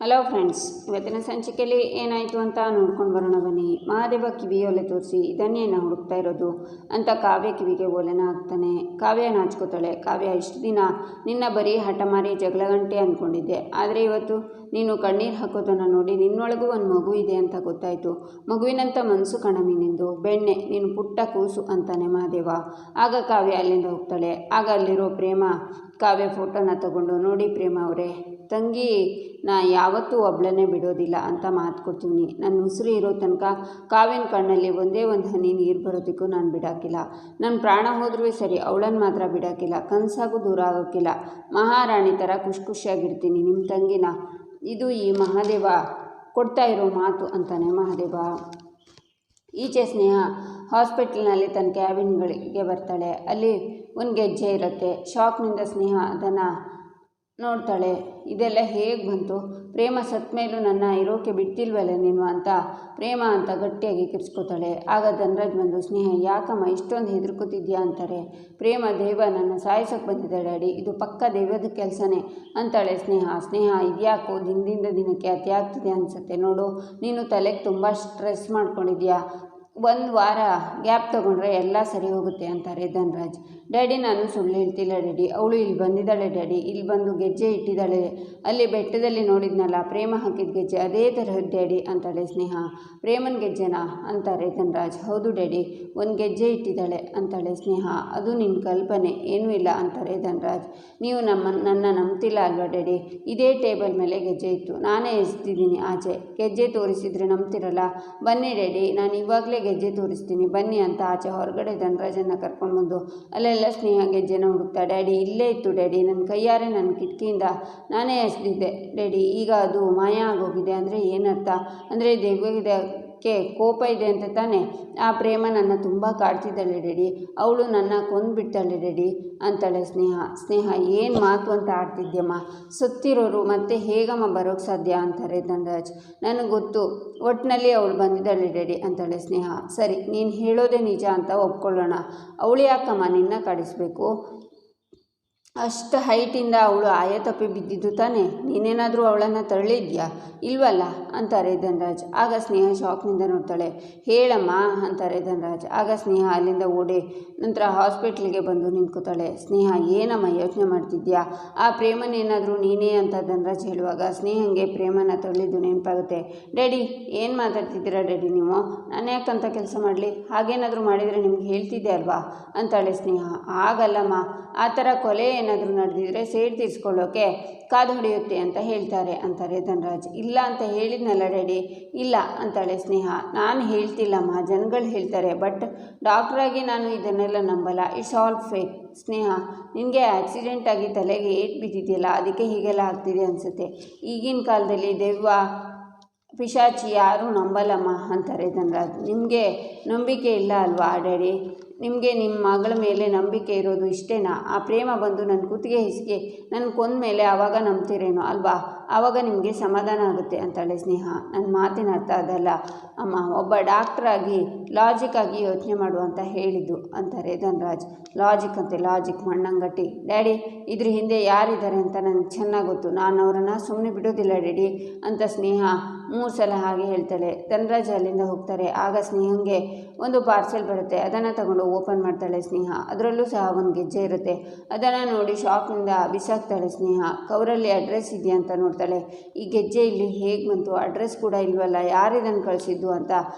Hello friends, ಇವತ್ತಿನ ಸಂಚಿಕೆಯಲ್ಲಿ ಏನಾಯಿತು ಅಂತ ನೋಡ್ಕೊಂಡು ಬರೋಣ ಬನ್ನಿ. ಮಹಾದೇವ ಕಿವಿಗೆ ಒಲೆ ತೋರಿಸಿ ಇದನ್ನೇನು ಹುಡುಕ್ತಾ ಇರೋದು ಅಂತ ಕಾವ್ಯ ಕಿವಿಗೆ ಒಲೆನ ಹಾಕ್ತಾನೆ. ಕಾವ್ಯ ನಾಚ್ಕೋತಾಳೆ. ಕಾವ್ಯ, ಇಷ್ಟು ದಿನ ನಿನ್ನ ಬರೀ ಹಠಮಾರಿ ಜಗಳಗಂಟೆ ಅಂದ್ಕೊಂಡಿದ್ದೆ, ಆದರೆ ಇವತ್ತು ನೀನು ಕಣ್ಣೀರು ಹಾಕೋದನ್ನು ನೋಡಿ ನಿನ್ನೊಳಗೂ ಒಂದು ಮಗು ಇದೆ ಅಂತ ಗೊತ್ತಾಯಿತು. ಮಗುವಿನಂಥ ಮನಸ್ಸು ಕಣಮಿ ನಿಂದು, ಬೆಣ್ಣೆ, ನೀನು ಪುಟ್ಟ ಕೂಸು ಅಂತಾನೆ ಮಹಾದೇವ. ಆಗ ಕಾವ್ಯ ಅಲ್ಲಿಂದ ಹೋಗ್ತಾಳೆ. ಆಗ ಅಲ್ಲಿರೋ ಪ್ರೇಮ ಕಾವ್ಯ ಫೋಟೋನ ತಗೊಂಡು, ನೋಡಿ ಪ್ರೇಮ ಅವರೇ, ತಂಗಿ ನಾ ಯಾವತ್ತೂ ಒಬ್ಳನ್ನೇ ಬಿಡೋದಿಲ್ಲ ಅಂತ ಮಾತು ಕೊಡ್ತೀನಿ. ನನ್ನ ಉಸಿರು ಇರೋ ತನಕ ಕಾವ್ಯನ ಕಣ್ಣಲ್ಲಿ ಒಂದೇ ಒಂದು ಹನಿ ನೀರು ಬರೋದಕ್ಕೂ ನಾನು ಬಿಡೋಕ್ಕಿಲ್ಲ. ನನ್ನ ಪ್ರಾಣ ಹೋದ್ರೂ ಸರಿ, ಅವಳನ್ನು ಮಾತ್ರ ಬಿಡೋಕ್ಕಿಲ್ಲ. ಕನಸಾಗೂ ದೂರ ಆಗೋಕ್ಕಿಲ್ಲ. ಮಹಾರಾಣಿ ಥರ ಖುಷಿಯಾಗಿರ್ತೀನಿ ನಿಮ್ಮ ತಂಗಿನ. ಇದು ಈ ಮಹಾದೇವ ಕೊಡ್ತಾ ಇರೋ ಮಾತು ಅಂತಾನೆ ಮಹಾದೇವ. ಈಚೆ ಸ್ನೇಹ ಹಾಸ್ಪಿಟಲ್ನಲ್ಲಿ ತನ್ನ ಕ್ಯಾಬಿನ್ಗಳಿಗೆ ಬರ್ತಾಳೆ. ಅಲ್ಲಿ ಒಂದು ಗೆಜ್ಜೆ ಇರುತ್ತೆ. ಶಾಕ್ನಿಂದ ಸ್ನೇಹ ಅದನ್ನು ನೋಡ್ತಾಳೆ. ಇದೆಲ್ಲ ಹೇಗೆ ಬಂತು? ಪ್ರೇಮ ಸತ್ತ ಮೇಲೂ ನನ್ನ ಇರೋಕೆ ಬಿಡ್ತಿಲ್ವಲ್ಲ ನೀನು ಅಂತ ಪ್ರೇಮ ಅಂತ ಗಟ್ಟಿಯಾಗಿ ಕಿರ್ಚ್ಕೋತಾಳೆ. ಆಗ ಧನರಾಜ್ ಬಂದು, ಸ್ನೇಹ ಯಾಕಮ್ಮ ಇಷ್ಟೊಂದು ಹೆದರ್ಕೋತಿದ್ಯಾ ಅಂತಾರೆ. ಪ್ರೇಮ, ದೈವ ನನ್ನ ಸಾಯಿಸೋಕೆ ಬಂದಿದ್ದೆ ಡ್ಯಾಡಿ, ಇದು ಪಕ್ಕ ದೈವದ ಕೆಲಸನೇ ಅಂತಾಳೆ ಸ್ನೇಹ ಇದ್ಯಾಕೋ ದಿನದಿಂದ ದಿನಕ್ಕೆ ಅತಿ ಆಗ್ತಿದೆ ಅನಿಸುತ್ತೆ ನೋಡು, ನೀನು ತಲೆಗೆ ತುಂಬ ಸ್ಟ್ರೆಸ್ ಮಾಡ್ಕೊಂಡಿದ್ಯಾ, ಒಂದು ವಾರ ಗ್ಯಾಪ್ ತೊಗೊಂಡ್ರೆ ಎಲ್ಲ ಸರಿ ಹೋಗುತ್ತೆ ಅಂತಾರೆ ಧನರಾಜ್. ಡ್ಯಾಡಿ, ನಾನು ಸುಳ್ಳು ಹೇಳ್ತಿಲ್ಲ ಡ್ಯಾಡಿ, ಅವಳು ಇಲ್ಲಿ ಬಂದಿದ್ದಾಳೆ ಡ್ಯಾಡಿ, ಇಲ್ಲಿ ಬಂದು ಗೆಜ್ಜೆ ಇಟ್ಟಿದ್ದಾಳೆ. ಅಲ್ಲಿ ಬೆಟ್ಟದಲ್ಲಿ ನೋಡಿದ್ನಲ್ಲ ಪ್ರೇಮ ಹಾಕಿದ ಗೆಜ್ಜೆ, ಅದೇ ತರಹದ ಡ್ಯಾಡಿ ಅಂತಾಳೆ ಸ್ನೇಹ. ಪ್ರೇಮನ ಗೆಜ್ಜೆನಾ ಅಂತಾರೆ ಧನರಾಜ್. ಹೌದು ಡ್ಯಾಡಿ, ಒಂದು ಗೆಜ್ಜೆ ಇಟ್ಟಿದ್ದಾಳೆ ಅಂತಾಳೆ ಸ್ನೇಹ. ಅದು ನಿನ್ನ ಕಲ್ಪನೆ, ಏನೂ ಇಲ್ಲ ಅಂತಾರೆ ಧನರಾಜ್. ನೀವು ನನ್ನ ನಂಬ್ತಿಲ್ಲ ಅಲ್ವಾ ಡ್ಯಾಡಿ? ಇದೇ ಟೇಬಲ್ ಮೇಲೆ ಗೆಜ್ಜೆ ಇತ್ತು, ನಾನೇ ಎಸ್ತಿದ್ದೀನಿ ಆಚೆ. ಗೆಜ್ಜೆ ತೋರಿಸಿದ್ರೆ ನಂಬ್ತಿರಲ್ಲ. ಬನ್ನಿ ಡ್ಯಾಡಿ, ನಾನು ಇವಾಗಲೇ ಗೆಜ್ಜೆ ತೋರಿಸ್ತೀನಿ ಬನ್ನಿ ಅಂತ ಆಚೆ ಹೊರಗಡೆ ಧನರಾಜನ್ನು ಕರ್ಕೊಂಡು ಬಂದು ಅಲ್ಲೆಲ್ಲ ಸ್ನೇಹ ಗೆಜ್ಜೆನ ಹುಡುಕ್ತಾ, ಡ್ಯಾಡಿ ಇಲ್ಲೇ ಇತ್ತು ಡ್ಯಾಡಿ, ನನ್ನ ಕೈಯಾರೆ ನನ್ನ ಕಿಟಕಿಯಿಂದ ನಾನೇ ಎಸ್ದಿದ್ದೆ ಡ್ಯಾಡಿ, ಈಗ ಅದು ಮಾಯ ಆಗೋಗಿದೆ. ಅಂದರೆ ಏನರ್ಥ? ಅಂದರೆ ದೆವ್ವಕ್ಕೆ ಕೋಪ ಇದೆ ಅಂತ ತಾನೆ? ಆ ಪ್ರೇಮ ನನ್ನ ತುಂಬ ಕಾಡ್ತಿದ್ದಾಳೆ ಡ್ಯಾಡಿ, ಅವಳು ನನ್ನ ಕೊಂದುಬಿಡ್ತಾಳೆ ಡ್ಯಾಡಿ ಅಂತಾಳೆ ಸ್ನೇಹ ಏನು ಮಾತು ಅಂತ ಆಡ್ತಿದ್ಯಮ್ಮ, ಸತ್ತಿರೋರು ಮತ್ತೆ ಹೇಗಮ್ಮ ಬರೋಕ್ಕೆ ಸಾಧ್ಯ ಅಂತಾರೆ ಧನರಾಜ್. ನನಗೆ ಗೊತ್ತು, ಒಟ್ಟಿನಲ್ಲಿ ಅವಳು ಬಂದಿದ್ದಾಳೆ ಡ್ಯಾಡಿ ಅಂತಾಳೆ ಸ್ನೇಹ. ಸರಿ, ನೀನು ಹೇಳೋದೇ ನಿಜ ಅಂತ ಒಪ್ಕೊಳ್ಳೋಣ. ಅವಳು ಯಾಕಮ್ಮ ನಿನ್ನ ಕಾಡಿಸ್ಬೇಕು? ಅಷ್ಟು ಹೈಟಿಂದ ಅವಳು ಆಯ ತಪ್ಪಿ ಬಿದ್ದಿದ್ದು ತಾನೆ? ನೀನೇನಾದರೂ ಅವಳನ್ನು ತಳ್ಳಿದ್ಯಾ? ಇಲ್ವಲ್ಲ ಅಂತಾರೆ ಧನರಾಜ್. ಆಗ ಸ್ನೇಹ ಶಾಕ್ನಿಂದ ನೋಡ್ತಾಳೆ. ಹೇಳಮ್ಮ ಅಂತಾರೆ ಧನರಾಜ್. ಆಗ ಸ್ನೇಹ ಅಲ್ಲಿಂದ ಓಡಿ ನಂತರ ಹಾಸ್ಪಿಟ್ಲಿಗೆ ಬಂದು ನಿಂತ್ಕೋತಾಳೆ. ಸ್ನೇಹ, ಏನಮ್ಮ ಯೋಚನೆ ಮಾಡ್ತಿದ್ಯಾ? ಆ ಪ್ರೇಮನೇನಾದರೂ ನೀನೇ ಅಂತ ಧನರಾಜ್ ಹೇಳುವಾಗ ಸ್ನೇಹಂಗೆ ಪ್ರೇಮನ ತಳ್ಳಿದ್ದು ನೆನಪಾಗುತ್ತೆ. ಡ್ಯಾಡಿ, ಏನು ಮಾತಾಡ್ತಿದ್ದೀರಾ ಡ್ಯಾಡಿ ನೀವು? ನಾನು ಯಾಕಂತ ಕೆಲಸ ಮಾಡಲಿ? ಹಾಗೇನಾದರೂ ಮಾಡಿದರೆ ನಿಮ್ಗೆ ಹೇಳ್ತಿದ್ದೆ ಅಲ್ವಾ ಅಂತಾಳೆ ಸ್ನೇಹ. ಆಗಲ್ಲಮ್ಮ, ಆ ಥರ ಕೊಲೆ ಏನಾದರೂ ನಡೆದಿದ್ರೆ ಸೇಡ್ ತೀರಿಸ್ಕೊಳ್ಳೋಕೆ ಕಾದು ಹೊಡೆಯುತ್ತೆ ಅಂತ ಹೇಳ್ತಾರೆ ಅಂತಾರೆ ಧನರಾಜ್. ಇಲ್ಲ ಅಂತ ಹೇಳಿದ್ನಲ್ಲ ಡ್ಯಾಡಿ. ಇಲ್ಲ ಅಂತಾಳೆ ಸ್ನೇಹ. ನಾನು ಹೇಳ್ತಿಲ್ಲಮ್ಮ, ಜನಗಳು ಹೇಳ್ತಾರೆ. ಬಟ್ ಡಾಕ್ಟ್ರಾಗಿ ನಾನು ಇದನ್ನೆಲ್ಲ ನಂಬಲ್ಲ. It's all fake. ಸ್ನೇಹ, ನಿನಗೆ ಆಕ್ಸಿಡೆಂಟ್ ಆಗಿ ತಲೆಗೆ ಏಟು ಬಿದ್ದಿದೆಯಲ್ಲ, ಅದಕ್ಕೆ ಹೀಗೆಲ್ಲ ಆಗ್ತಿದೆ ಅನಿಸುತ್ತೆ. ಈಗಿನ ಕಾಲದಲ್ಲಿ ದೆವ್ವ ಪಿಶಾಚಿ ಯಾರೂ ನಂಬಲ್ಲಮ್ಮ ಅಂತಾರೆ ಧನರಾಜ್. ನಿಮಗೆ ನಂಬಿಕೆ ಇಲ್ಲ ಅಲ್ವಾ ಡ್ಯಾಡಿ? ನಿಮಗೆ ನಿಮ್ಮ ಮಗಳ ಮೇಲೆ ನಂಬಿಕೆ ಇರೋದು ಇಷ್ಟೇನಾ? ಆ ಪ್ರೇಮ ಬಂದು ನನ್ನ ಕುತ್ತಿಗೆ ಹಿಸುಕಿ ನನ್ನ ಕೊಂದ ಮೇಲೆ ಆವಾಗ ನಂಬ್ತಿರೇನೋ ಅಲ್ವಾ? ಆವಾಗ ನಿಮಗೆ ಸಮಾಧಾನ ಆಗುತ್ತೆ ಅಂತಾಳೆ ಸ್ನೇಹ. ನನ್ನ ಮಾತಿನ ಅರ್ಥ ಅದಲ್ಲ ಅಮ್ಮ, ಒಬ್ಬ ಡಾಕ್ಟ್ರಾಗಿ ಲಾಜಿಕ್ಕಾಗಿ ಯೋಚನೆ ಮಾಡು ಅಂತ ಹೇಳಿದ್ದು ಅಂತಾರೆ ಧನರಾಜ್. ಲಾಜಿಕ್ ಅಂತೆ, ಲಾಜಿಕ್ ಮಣ್ಣಂಗಟ್ಟಿ. ಡ್ಯಾಡಿ, ಇದ್ರ ಹಿಂದೆ ಯಾರಿದ್ದಾರೆ ಅಂತ ನನಗೆ ಚೆನ್ನಾಗಿ ಗೊತ್ತು, ನಾನು ಅವರನ್ನು ಸುಮ್ಮನೆ ಬಿಡೋದಿಲ್ಲ ಡ್ಯಾಡಿ ಅಂತ ಸ್ನೇಹ 3 ಸಲ ಹಾಗೆ ಹೇಳ್ತಾಳೆ. ಧನರಾಜ್ ಅಲ್ಲಿಂದ ಹೋಗ್ತಾರೆ. ಆಗ ಸ್ನೇಹಂಗೆ ಒಂದು ಪಾರ್ಸೆಲ್ ಬರುತ್ತೆ. ಅದನ್ನು ತಗೊಂಡು ಓಪನ್ ಮಾಡ್ತಾಳೆ ಸ್ನೇಹ. ಅದರಲ್ಲೂ ಸಹ ಒಂದು ಗೆಜ್ಜೆ ಇರುತ್ತೆ. ಅದನ್ನು ನೋಡಿ ಶಾಕ್ನಿಂದ ಬಿಸಾಕ್ತಾಳೆ ಸ್ನೇಹ. ಕವರಲ್ಲಿ ಅಡ್ರೆಸ್ ಇದೆಯಾ ಅಂತ ನೋಡ್ತಾಳೆ. ಈ ಗೆಜ್ಜೆ ಇಲ್ಲಿ ಹೇಗೆ ಬಂತು? ಅಡ್ರೆಸ್ ಕೂಡ ಇಲ್ವಲ್ಲ, ಯಾರಿದನ್ನು ಕಳಿಸಿದ್ದು ಅಂತ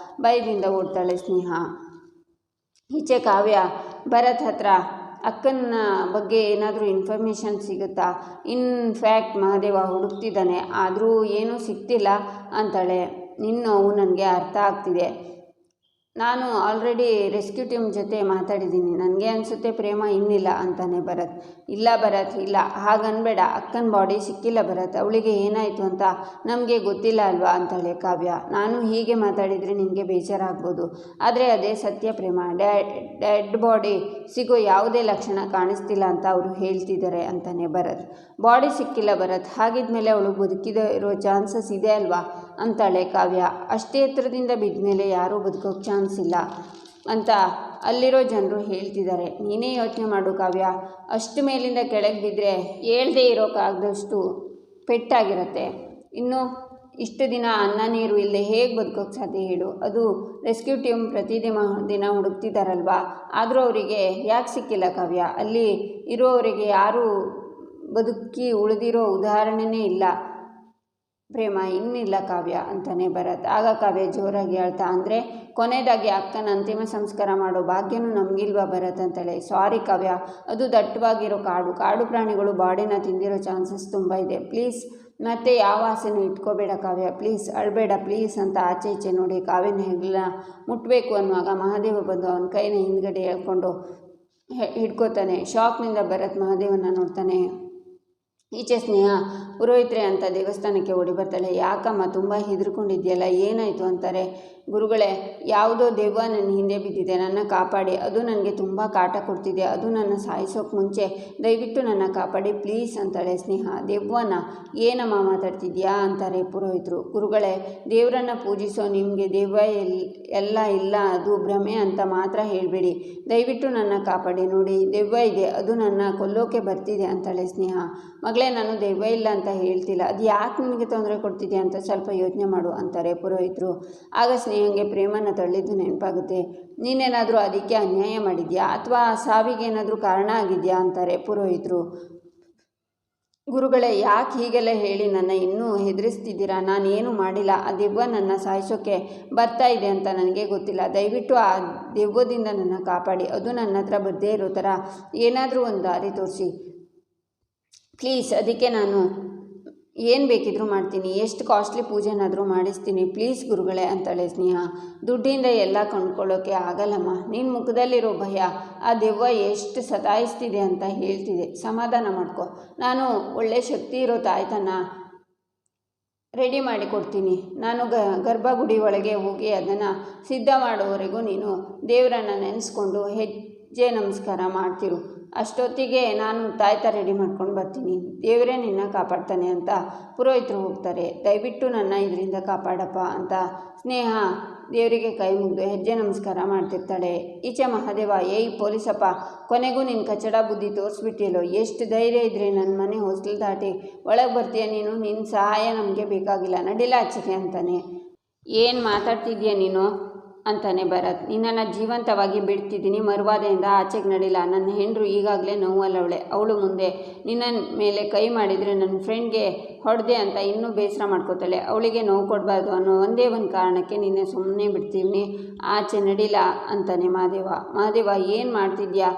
ಭಯದಿಂದ ಓಡ್ತಾಳೆ ಸ್ನೇಹ. ಈಚೆ ಕಾವ್ಯ ಭರತ್ ಹತ್ರ ಅಕ್ಕನ ಬಗ್ಗೆ ಏನಾದರೂ ಇನ್ಫಾರ್ಮೇಷನ್ ಸಿಗುತ್ತಾ? ಇನ್ಫ್ಯಾಕ್ಟ್ ಮಹಾದೇವ ಹುಡುಕ್ತಿದ್ದಾನೆ, ಆದರೂ ಏನೂ ಸಿಗ್ತಿಲ್ಲ ಅಂತಾಳೆ. ನಿನ್ನ ನೋವು ನನಗೆ ಅರ್ಥ ಆಗ್ತಿದೆ. ನಾನು ಆಲ್ರೆಡಿ ರೆಸ್ಕ್ಯೂ ಟೀಮ್ ಜೊತೆ ಮಾತಾಡಿದ್ದೀನಿ. ನನಗೆ ಅನಿಸುತ್ತೆ ಪ್ರೇಮ ಇನ್ನಿಲ್ಲ ಅಂತಾನೆ ಭರತ್. ಇಲ್ಲ ಭರತ್, ಇಲ್ಲ ಹಾಗನ್ಬೇಡ. ಅಕ್ಕನ ಬಾಡಿ ಸಿಕ್ಕಿಲ್ಲ ಭರತ್. ಅವಳಿಗೆ ಏನಾಯಿತು ಅಂತ ನಮಗೆ ಗೊತ್ತಿಲ್ಲ ಅಲ್ವಾ ಅಂತಾಳೆ ಕಾವ್ಯ. ನಾನು ಹೀಗೆ ಮಾತಾಡಿದರೆ ನಿಮಗೆ ಬೇಜಾರಾಗ್ಬೋದು, ಆದರೆ ಅದೇ ಸತ್ಯ ಪ್ರೇಮ. ಡೆಡ್ ಬಾಡಿ ಸಿಗೋ ಯಾವುದೇ ಲಕ್ಷಣ ಕಾಣಿಸ್ತಿಲ್ಲ ಅಂತ ಅವರು ಹೇಳ್ತಿದ್ದಾರೆ ಅಂತಾನೆ ಭರತ್. ಬಾಡಿ ಸಿಕ್ಕಿಲ್ಲ ಭರತ್, ಹಾಗಿದ್ಮೇಲೆ ಅವಳು ಬದುಕಿರೋ ಚಾನ್ಸಸ್ ಇದೆ ಅಲ್ವಾ ಅಂತಾಳೆ ಕಾವ್ಯ. ಅಷ್ಟೇ ಎತ್ತರದಿಂದ ಬಿದ್ದ ಮೇಲೆ ಯಾರೂ ಬದುಕೋಕ್ಕೆ ಚಾನ್ಸ್ ಇಲ್ಲ ಅಂತ ಅಲ್ಲಿರೋ ಜನರು ಹೇಳ್ತಿದ್ದಾರೆ. ನೀನೇ ಯೋಚನೆ ಮಾಡು ಕಾವ್ಯ, ಅಷ್ಟು ಮೇಲಿಂದ ಕೆಳಗೆ ಬಿದ್ದರೆ ಹೇಳ್ದೇ ಇರೋಕ್ಕಾಗದಷ್ಟು ಪೆಟ್ಟಾಗಿರುತ್ತೆ. ಇನ್ನು ಇಷ್ಟು ದಿನ ಅನ್ನ ನೀರು ಇಲ್ಲದೆ ಹೇಗೆ ಬದುಕೋಕ್ಕೆ ಸಾಧ್ಯ ಹೇಳು? ಅದು ರೆಸ್ಕ್ಯೂ ಟೀಮ್ ದಿನ ಹುಡುಕ್ತಿದ್ದಾರಲ್ವಾ, ಆದರೂ ಅವರಿಗೆ ಯಾಕೆ ಸಿಕ್ಕಿಲ್ಲ ಕಾವ್ಯ? ಅಲ್ಲಿ ಇರೋವರಿಗೆ ಯಾರೂ ಬದುಕಿ ಉಳಿದಿರೋ ಉದಾಹರಣೆನೇ ಇಲ್ಲ ಪ್ರೇಮ, ಇನ್ನಿಲ್ಲ ಕಾವ್ಯ ಅಂತಾನೆ ಭರತ್. ಆಗ ಕಾವ್ಯ ಜೋರಾಗಿ ಹೇಳ್ತಾ, ಅಂದರೆ ಕೊನೆಯದಾಗಿ ಅಕ್ಕನ ಅಂತಿಮ ಸಂಸ್ಕಾರ ಮಾಡೋ ಭಾಗ್ಯನೂ ನಮಗಿಲ್ವಾ ಭರತ್ ಅಂತಾಳೆ. ಸಾರಿ ಕಾವ್ಯ, ಅದು ದಟ್ಟವಾಗಿರೋ ಕಾಡು ಪ್ರಾಣಿಗಳು ಬಾಡಿನ ತಿಂದಿರೋ ಚಾನ್ಸಸ್ ತುಂಬ ಇದೆ. ಪ್ಲೀಸ್ ಮತ್ತೆ ಯಾವ ಆಸೆನೂ ಇಟ್ಕೋಬೇಡ ಕಾವ್ಯ, ಪ್ಲೀಸ್ ಅಳಬೇಡ ಪ್ಲೀಸ್ ಅಂತ ಆಚೆ ಈಚೆ ನೋಡಿ ಕಾವ್ಯನ ಹೆಗ್ಲ ಮುಟ್ಟಬೇಕು ಅನ್ನುವಾಗ ಮಹಾದೇವ ಬಂದು ಅವನ ಕೈನ ಹಿಂದ್ಗಡೆ ಹೇಳ್ಕೊಂಡು ಹಿಡ್ಕೋತಾನೆ. ಶಾಕ್ನಿಂದ ಭರತ್ ಮಹಾದೇವನ ನೋಡ್ತಾನೆ. ಈಚೆ ಸ್ನೇಹ ಪುರೋಹಿತ್ರೆ ಅಂತ ದೇವಸ್ಥಾನಕ್ಕೆ ಓಡಿ ಬರ್ತಾಳೆ. ಯಾಕಮ್ಮ ತುಂಬ ಹೆದರ್ಕೊಂಡಿದ್ಯಲ್ಲ, ಏನಾಯಿತು ಅಂತಾರೆ. ಗುರುಗಳೇ, ಯಾವುದೋ ದೆವ್ವ ನನ್ನ ಹಿಂದೆ ಬಿದ್ದಿದೆ, ನನ್ನ ಕಾಪಾಡಿ, ಅದು ನನಗೆ ತುಂಬ ಕಾಟ ಕೊಡ್ತಿದೆ, ಅದು ನನ್ನ ಸಾಯಿಸೋಕೆ ಮುಂಚೆ ದಯವಿಟ್ಟು ನನ್ನ ಕಾಪಾಡಿ ಪ್ಲೀಸ್ ಅಂತಾಳೆ ಸ್ನೇಹ. ದೆವ್ವನ? ಏನಮ್ಮ ಮಾತಾಡ್ತಿದ್ಯಾ ಅಂತಾರೆ ಪುರೋಹಿತರು. ಗುರುಗಳೇ, ದೇವರನ್ನು ಪೂಜಿಸೋ ನಿಮಗೆ ದೆವ್ವ ಎಲ್ಲ ಇಲ್ಲ, ಅದು ಭ್ರಮೆ ಅಂತ ಮಾತ್ರ ಹೇಳಬೇಡಿ, ದಯವಿಟ್ಟು ನನ್ನ ಕಾಪಾಡಿ, ನೋಡಿ ದೆವ್ವ ಇದೆ, ಅದು ನನ್ನ ಕೊಲ್ಲೋಕೆ ಬರ್ತಿದೆ ಅಂತಾಳೆ ಸ್ನೇಹ. ಮಗಳೇ, ನಾನು ದೆವ್ವ ಇಲ್ಲ ಅಂತ ಹೇಳ್ತಿಲ್ಲ, ಅದು ಯಾಕೆ ನಿನಗೆ ತೊಂದರೆ ಕೊಡ್ತಿದ್ಯಾ ಅಂತ ಸ್ವಲ್ಪ ಯೋಚನೆ ಮಾಡು ಅಂತಾರೆ ಪುರೋಹಿತರು. ಆಗ ಸ್ನೇಹಂಗೆ ಪ್ರೇಮನ ತಳ್ಳಿದ್ದು ನೆನಪಾಗುತ್ತೆ. ನೀನೇನಾದರೂ ಅದಕ್ಕೆ ಅನ್ಯಾಯ ಮಾಡಿದ್ಯಾ ಅಥವಾ ಸಾವಿಗೇನಾದರೂ ಕಾರಣ ಆಗಿದೆಯಾ ಅಂತಾರೆ ಪುರೋಹಿತರು. ಗುರುಗಳೇ, ಯಾಕೆ ಹೀಗೆಲ್ಲ ಹೇಳಿ ನನ್ನ ಇನ್ನೂ ಹೆದರಿಸ್ತಿದ್ದೀರಾ? ನಾನೇನು ಮಾಡಿಲ್ಲ, ಆ ದೆವ್ವ ನನ್ನ ಸಾಯಿಸೋಕ್ಕೆ ಬರ್ತಾ ಇದೆ ಅಂತ ನನಗೆ ಗೊತ್ತಿಲ್ಲ, ದಯವಿಟ್ಟು ಆ ದೆವ್ವದಿಂದ ನನ್ನ ಕಾಪಾಡಿ, ಅದು ನನ್ನ ಹತ್ರ ಬರದೇ ಇರೋ ಥರ ಏನಾದರೂ ಒಂದು ದಾರಿ ತೋರಿಸಿ ಪ್ಲೀಸ್, ಅದಕ್ಕೆ ನಾನು ಏನು ಬೇಕಿದ್ರೂ ಮಾಡ್ತೀನಿ, ಎಷ್ಟು ಕಾಸ್ಟ್ಲಿ ಪೂಜೆನಾದರೂ ಮಾಡಿಸ್ತೀನಿ ಪ್ಲೀಸ್ ಗುರುಗಳೇ ಅಂತಾಳೆ ಸ್ನೇಹ. ದುಡ್ಡಿಂದ ಎಲ್ಲ ಕೊಂಡ್ಕೊಳ್ಳೋಕ್ಕೆ ಆಗಲ್ಲಮ್ಮ, ನಿನ್ನ ಮುಖದಲ್ಲಿರೋ ಭಯ ಆ ದೆವ್ವ ಎಷ್ಟು ಸತಾಯಿಸ್ತಿದೆ ಅಂತ ಹೇಳ್ತಿದೆ, ಸಮಾಧಾನ ಮಾಡ್ಕೊ, ನಾನು ಒಳ್ಳೆ ಶಕ್ತಿ ಇರೋ ತಾಯ್ತನ ರೆಡಿ ಮಾಡಿಕೊಡ್ತೀನಿ, ನಾನು ಗರ್ಭಗುಡಿ ಒಳಗೆ ಹೋಗಿ ಅದನ್ನು ಸಿದ್ಧ ಮಾಡೋವರೆಗೂ ನೀನು ದೇವರನ್ನು ನೆನೆಸ್ಕೊಂಡು ಹೆಜ್ಜೆ ನಮಸ್ಕಾರ ಮಾಡ್ತಿರು, ಅಷ್ಟೊತ್ತಿಗೆ ನಾನು ತಾಯ್ತ ರೆಡಿ ಮಾಡ್ಕೊಂಡು ಬರ್ತೀನಿ, ದೇವರೇ ನಿನ್ನ ಕಾಪಾಡ್ತಾನೆ ಅಂತ ಪುರೋಹಿತರು ಹೋಗ್ತಾರೆ. ದಯವಿಟ್ಟು ನನ್ನ ಇದರಿಂದ ಕಾಪಾಡಪ್ಪ ಅಂತ ಸ್ನೇಹ ದೇವರಿಗೆ ಕೈ ಮುಗಿದು ಹೆಜ್ಜೆ ನಮಸ್ಕಾರ ಮಾಡ್ತಿರ್ತಾಳೆ. ಈಚೆ ಮಹಾದೇವ, ಏಯ್ ಪೊಲೀಸಪ್ಪ, ಕೊನೆಗೂ ನಿನ್ನ ಕಚಡ ಬುದ್ಧಿ ತೋರಿಸ್ಬಿಟ್ಟಿಯಲ್ಲೋ, ಎಷ್ಟು ಧೈರ್ಯ ಇದ್ದರೆ ನನ್ನ ಮನೆ ಹೊಸ್ಲು ದಾಟಿ ಒಳಗೆ ಬರ್ತೀಯ ನೀನು, ನಿನ್ನ ಸಹಾಯ ನಮಗೆ ಬೇಕಾಗಿಲ್ಲ, ನಡಿಲ್ಲ ಆಚೆಗೆ ಅಂತಾನೆ. ಏನು ಮಾತಾಡ್ತಿದ್ಯಾ ನೀನು ಅಂತಾನೆ ಭರತ್. ನಿನ್ನನ್ನು ಜೀವಂತವಾಗಿ ಬಿಡ್ತಿದ್ದೀನಿ, ಮರುವಾದೆಯಿಂದ ಆಚೆಗೆ ನಡಿಲ್ಲ, ನನ್ನ ಹೆಂಡರು ಈಗಾಗಲೇ ನೋವಲ್ಲವಳೆ, ಅವಳು ಮುಂದೆ ನಿನ್ನ ಮೇಲೆ ಕೈ ಮಾಡಿದರೆ ನನ್ನ ಫ್ರೆಂಡ್ಗೆ ಹೊಡೆದೆ ಅಂತ ಇನ್ನೂ ಬೇಸರ ಮಾಡ್ಕೋತಾಳೆ, ಅವಳಿಗೆ ನೋವು ಕೊಡಬಾರ್ದು ಅನ್ನೋ ಒಂದೇ ಒಂದು ಕಾರಣಕ್ಕೆ ನಿನ್ನೆ ಸುಮ್ಮನೆ ಬಿಡ್ತೀನಿ, ಆಚೆ ನಡಿಲ್ಲ ಅಂತಾನೆ ಮಹಾದೇವ ಏನು ಮಾಡ್ತಿದ್ಯಾ?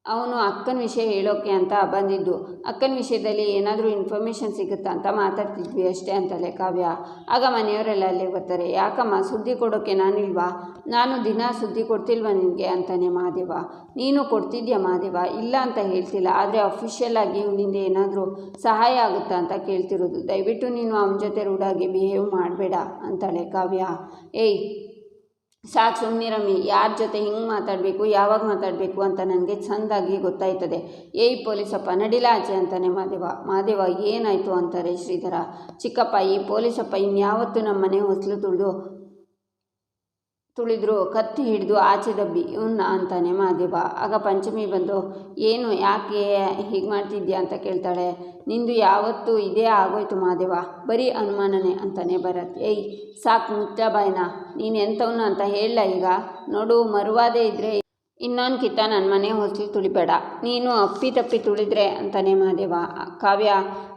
ಅವನು ಅಕ್ಕನ ವಿಷಯ ಹೇಳೋಕ್ಕೆ ಅಂತ ಬಂದಿದ್ದು, ಅಕ್ಕನ ವಿಷಯದಲ್ಲಿ ಏನಾದರೂ ಇನ್ಫಾರ್ಮೇಷನ್ ಸಿಗುತ್ತಾ ಅಂತ ಮಾತಾಡ್ತಿದ್ವಿ ಅಷ್ಟೇ ಅಂತಾಳೆ ಕಾವ್ಯ. ಆಗ ಮನೆಯವರೆಲ್ಲ ಅಲ್ಲಿಗೆ ಬರ್ತಾರೆ. ಯಾಕಮ್ಮ, ಸುದ್ದಿ ಕೊಡೋಕ್ಕೆ ನಾನಿಲ್ವಾ? ನಾನು ದಿನ ಸುದ್ದಿ ಕೊಡ್ತಿಲ್ವ ನಿನಗೆ ಅಂತಾನೆ ಮಹಾದೇವ. ನೀನು ಕೊಡ್ತಿದ್ಯಾ ಮಹಾದೇವ, ಇಲ್ಲ ಅಂತ ಹೇಳ್ತಿಲ್ಲ, ಆದರೆ ಅಫಿಷಿಯಲ್ ಆಗಿ ಇವನಿಂದ ಏನಾದರೂ ಸಹಾಯ ಆಗುತ್ತಾ ಅಂತ ಕೇಳ್ತಿರೋದು, ದಯವಿಟ್ಟು ನೀನು ಅವನ ಜೊತೆ ರೂಢಾಗಿ ಬಿಹೇವ್ ಮಾಡಬೇಡ ಅಂತಾಳೆ ಕಾವ್ಯ. ಏಯ್ ಸಾಕು ಸುಮ್ಮನಿರಮ್ಮಿ, ಯಾರ ಜೊತೆ ಹಿಂಗೆ ಮಾತಾಡಬೇಕು, ಯಾವಾಗ ಮಾತಾಡಬೇಕು ಅಂತ ನನಗೆ ಚೆಂದಾಗಿ ಗೊತ್ತಾಯ್ತದೆ. ಏಯ್ ಪೊಲೀಸಪ್ಪ, ನಡಿಲ ಆಚೆ ಅಂತಾನೆ ಮಹಾದೇವ ಏನಾಯಿತು ಅಂತಾರೆ ಶ್ರೀಧರ. ಚಿಕ್ಕಪ್ಪ, ಈ ಪೊಲೀಸಪ್ಪ ಇನ್ಯಾವತ್ತೂ ನಮ್ಮ ಮನೆ ಹೊಸಲು ತುಳಿದ್ರು ಕತ್ತಿ ಹಿಡಿದು ಆಚೆ ದಬ್ಬಿ ಇವನ್ನ ಅಂತಾನೆ ಮಹಾದೇವ. ಆಗ ಪಂಚಮಿ ಬಂದು, ಏನು ಯಾಕೆ ಹೀಗೆ ಮಾಡ್ತಿದ್ಯಾ ಅಂತ ಕೇಳ್ತಾಳೆ. ನಿಂದು ಯಾವತ್ತೂ ಇದೇ ಆಗೋಯ್ತು ಮಹಾದೇವ, ಬರೀ ಅನುಮಾನನೇ ಅಂತಾನೆ ಭರತ್. ಏಯ್ ಸಾಕು ಮುಚ್ಚ ಬಾಯ್ನ, ನೀನು ಎಂಥವನು ಅಂತ ಹೇಳಲ್ಲ ಈಗ, ನೋಡು ಮರುವಾದೆ ಇದ್ದರೆ ಇನ್ನೊಂದು ಕಿತ್ತ ನನ್ನ ಮನೆ ಹೊಸಲು ತುಳಿಬೇಡ, ನೀನು ಅಪ್ಪಿ ತುಳಿದ್ರೆ ಅಂತಾನೆ ಮಹಾದೇವ. ಕಾವ್ಯ,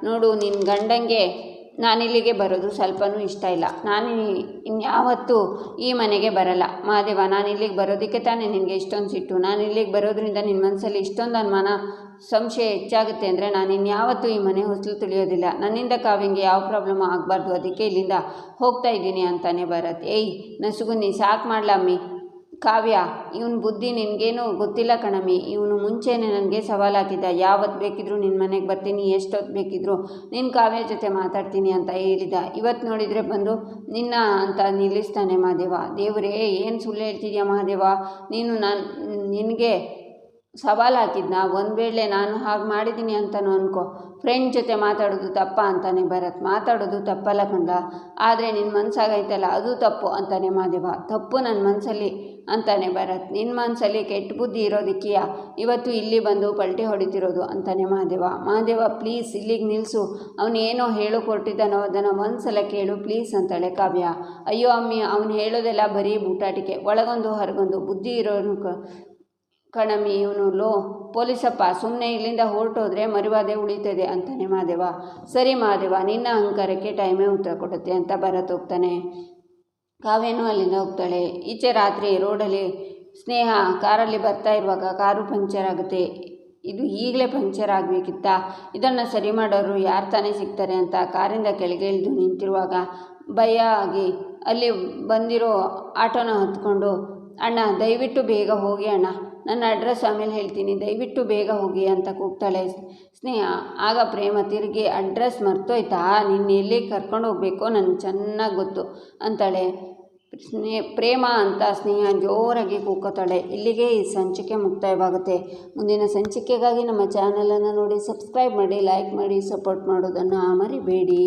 ನೋಡು ನಿನ್ನ ಗಂಡಂಗೆ ನಾನಿಲ್ಲಿಗೆ ಬರೋದು ಸ್ವಲ್ಪನೂ ಇಷ್ಟ ಇಲ್ಲ, ನಾನು ಇನ್ಯಾವತ್ತೂ ಈ ಮನೆಗೆ ಬರಲ್ಲ ಮಹಾದೇವ, ನಾನು ಇಲ್ಲಿಗೆ ಬರೋದಕ್ಕೆ ತಾನೇ ನಿನಗೆ ಇಷ್ಟೊಂದು ಸಿಟ್ಟು, ನಾನು ಇಲ್ಲಿಗೆ ಬರೋದ್ರಿಂದ ನಿನ್ನ ಮನಸ್ಸಲ್ಲಿ ಇಷ್ಟೊಂದು ಅನುಮಾನ ಸಂಶಯ ಹೆಚ್ಚಾಗುತ್ತೆ ಅಂದರೆ ನಾನು ಇನ್ಯಾವತ್ತೂ ಈ ಮನೆ ಹೊಸಲು ತುಳಿಯೋದಿಲ್ಲ, ನನ್ನಿಂದ ಕಾವ್ಯಂಗೆ ಯಾವ ಪ್ರಾಬ್ಲಮ್ ಆಗಬಾರ್ದು, ಅದಕ್ಕೆ ಇಲ್ಲಿಂದ ಹೋಗ್ತಾ ಇದ್ದೀನಿ ಅಂತಾನೆ ಭರತ್. ಏಯ್ ನಸುಗುನ್ನಿ, ಸಾಕು ಮಾಡ್ಲಮ್ಮಿ, ಕಾವ್ಯ ಇವನ ಬುದ್ಧಿ ನಿನಗೇನು ಗೊತ್ತಿಲ್ಲ ಕಣಮ್ಮಿ, ಇವನು ಮುಂಚೆನೇ ನನಗೆ ಸವಾಲು ಹಾಕಿದ್ದ, ಯಾವತ್ತು ಬೇಕಿದ್ರೂ ನಿನ್ನ ಮನೆಗೆ ಬರ್ತೀನಿ, ಎಷ್ಟೊತ್ತು ಬೇಕಿದ್ರೂ ನಿನ್ನ ಕಾವ್ಯ ಜೊತೆ ಮಾತಾಡ್ತೀನಿ ಅಂತ ಹೇಳಿದ, ಇವತ್ತು ನೋಡಿದರೆ ಬಂದು ನಿನ್ನ ಅಂತ ನಿಲ್ಲಿಸ್ತಾನೆ ಮಹಾದೇವ. ದೇವರೇ ಏನು ಸುಳ್ಳು ಹೇಳ್ತಿದ್ಯಾ ಮಹಾದೇವ, ನೀನು ನಿನಗೆ ಸವಾಲು ಹಾಕಿದ್ನ. ಒಂದು ವೇಳೆ ನಾನು ಹಾಗೆ ಮಾಡಿದ್ದೀನಿ ಅಂತಲೂ ಅನ್ಕೋ, ಫ್ರೆಂಡ್ ಜೊತೆ ಮಾತಾಡೋದು ತಪ್ಪ ಅಂತಾನೆ ಭರತ್. ಮಾತಾಡೋದು ತಪ್ಪಲ್ಲ ಕಂದ, ಆದರೆ ನಿನ್ನ ಮನಸ್ಸಾಗೈತಲ್ಲ ಅದು ತಪ್ಪು ಅಂತಾನೆ ಮಹಾದೇವ. ತಪ್ಪು ನನ್ನ ಮನಸ್ಸಲ್ಲಿ ಅಂತಾನೆ ಭರತ್. ನಿನ್ನ ಮನಸ್ಸಲ್ಲಿ ಕೆಟ್ಟ ಬುದ್ಧಿ ಇರೋದಕ್ಕಿಯಾ ಇವತ್ತು ಇಲ್ಲಿ ಬಂದು ಪಲ್ಟಿ ಹೊಡಿತಿರೋದು ಅಂತಾನೆ ಮಹಾದೇವ. ಮಹಾದೇವ ಪ್ಲೀಸ್ ಇಲ್ಲಿಗೆ ನಿಲ್ಲಿಸು, ಅವನು ಏನೋ ಹೇಳು ಕೊಟ್ಟಿದ್ದಾನೋ ಅದನ್ನು ಒಂದ್ಸಲ ಕೇಳು ಪ್ಲೀಸ್ ಅಂತಾಳೆ ಕಾವ್ಯ. ಅಯ್ಯೋ ಅಮ್ಮಿ, ಅವನು ಹೇಳೋದೆಲ್ಲ ಬರೀ ಬೂಟಾಟಿಕೆ, ಒಳಗೊಂದು ಹೊರಗೊಂದು ಬುದ್ಧಿ ಇರೋನು ಕಣಮಿ ಇವನು. ಲೋ ಪೊಲೀಸಪ್ಪ, ಸುಮ್ಮನೆ ಇಲ್ಲಿಂದ ಹೊರಟೋದ್ರೆ ಮರಿವಾದೆ ಉಳಿತದೆ ಅಂತಾನೆ ಮಹಾದೇವ. ಸರಿ ಮಹಾದೇವ, ನಿನ್ನ ಅಹಂಕಾರಕ್ಕೆ ಟೈಮೇ ಉತ್ತರ ಕೊಡುತ್ತೆ ಅಂತ ಭರತ್ ಹೋಗ್ತಾನೆ. ಕಾವ್ಯನೂ ಅಲ್ಲಿಂದ ಹೋಗ್ತಾಳೆ. ಈಚೆ ರಾತ್ರಿ ರೋಡಲ್ಲಿ ಸ್ನೇಹ ಕಾರಲ್ಲಿ ಬರ್ತಾ ಇರುವಾಗ ಕಾರು ಪಂಕ್ಚರ್ ಆಗುತ್ತೆ. ಇದು ಈಗಲೇ ಪಂಕ್ಚರ್ ಆಗಬೇಕಿತ್ತ, ಇದನ್ನು ಸರಿ ಮಾಡೋರು ಯಾರು ತಾನೇ ಸಿಗ್ತಾರೆ ಅಂತ ಕಾರಿಂದ ಕೆಳಗೆ ಇಳಿದು ನಿಂತಿರುವಾಗ ಭಯ ಆಗಿ ಅಲ್ಲಿ ಬಂದಿರೋ ಆಟೋನ ಹತ್ಕೊಂಡು, ಅಣ್ಣ ದಯವಿಟ್ಟು ಬೇಗ ಹೋಗಿ ಅಣ್ಣ, ನನ್ನ ಅಡ್ರೆಸ್ ಆಮೇಲೆ ಹೇಳ್ತೀನಿ, ದಯವಿಟ್ಟು ಬೇಗ ಹೋಗಿ ಅಂತ ಕೂಗ್ತಾಳೆ ಸ್ನೇಹ. ಆಗ ಪ್ರೇಮ ತಿರುಗಿ, ಅಡ್ರೆಸ್ ಮರ್ತೋಯ್ತಾ, ನಿನ್ನ ಎಲ್ಲಿ ಕರ್ಕೊಂಡು ಹೋಗಬೇಕೋ ನನಗೆ ಚೆನ್ನಾಗಿ ಗೊತ್ತು ಅಂತಾಳೆ. ಪ್ರೇಮ ಅಂತ ಸ್ನೇಹ ಜೋರಾಗಿ ಕೂಗ್ಕೋತಾಳೆ. ಇಲ್ಲಿಗೆ ಈ ಸಂಚಿಕೆ ಮುಕ್ತಾಯವಾಗುತ್ತೆ. ಮುಂದಿನ ಸಂಚಿಕೆಗಾಗಿ ನಮ್ಮ ಚಾನಲನ್ನು ನೋಡಿ ಸಬ್ಸ್ಕ್ರೈಬ್ ಮಾಡಿ, ಲೈಕ್ ಮಾಡಿ, ಸಪೋರ್ಟ್ ಮಾಡೋದನ್ನು ಮರಿಬೇಡಿ.